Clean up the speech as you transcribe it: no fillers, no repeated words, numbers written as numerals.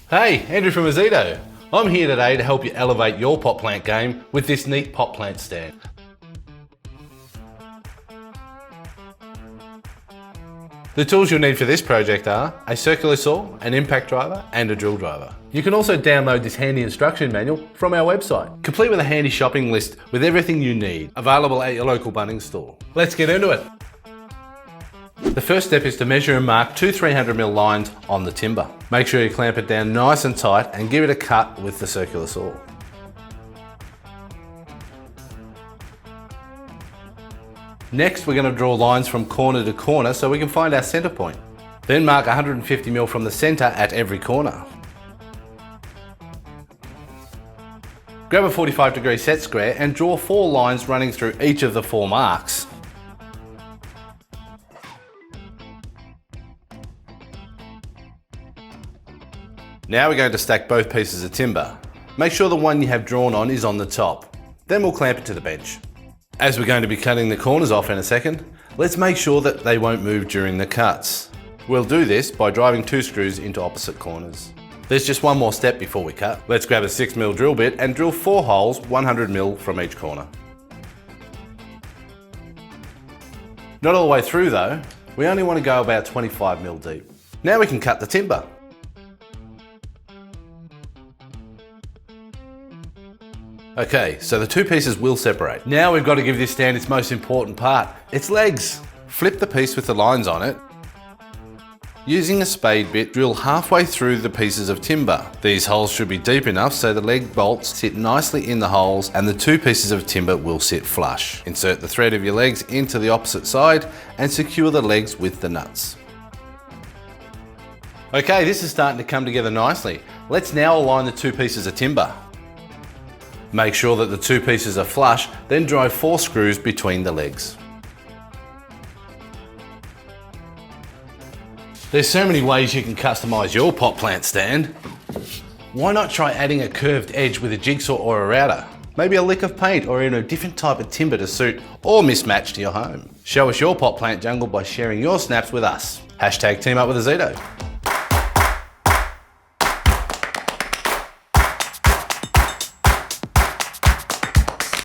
Hey, Andrew from Ozito. I'm here today to help you elevate your pot plant game with this neat pot plant stand. The tools you'll need for this project are a circular saw, an impact driver and a drill driver. You can also download this handy instruction manual from our website, complete with a handy shopping list with everything you need, available at your local Bunnings store. Let's get into it. The first step is to measure and mark two 300mm lines on the timber. Make sure you clamp it down nice and tight and give it a cut with the circular saw. Next, we're going to draw lines from corner to corner so we can find our centre point. Then mark 150mm from the centre at every corner. Grab a 45-degree set square and draw 4 lines running through each of the 4 marks. Now we're going to stack both pieces of timber. Make sure the one you have drawn on is on the top. Then we'll clamp it to the bench. As we're going to be cutting the corners off in a second, let's make sure that they won't move during the cuts. We'll do this by driving 2 screws into opposite corners. There's just one more step before we cut. Let's grab a 6mm drill bit and drill 4 holes 100mm from each corner. Not all the way through though, we only want to go about 25mm deep. Now we can cut the timber. Okay, so the 2 pieces will separate. Now we've got to give this stand its most important part, its legs. Flip the piece with the lines on it. Using a spade bit, drill halfway through the pieces of timber. These holes should be deep enough so the leg bolts sit nicely in the holes and the 2 pieces of timber will sit flush. Insert the thread of your legs into the opposite side and secure the legs with the nuts. Okay, this is starting to come together nicely. Let's now align the 2 pieces of timber. Make sure that the 2 pieces are flush, then drive 4 screws between the legs. There's so many ways you can customise your pot plant stand. Why not try adding a curved edge with a jigsaw or a router? Maybe a lick of paint or even a different type of timber to suit or mismatch to your home. Show us your pot plant jungle by sharing your snaps with us. #TeamUpWithAzito.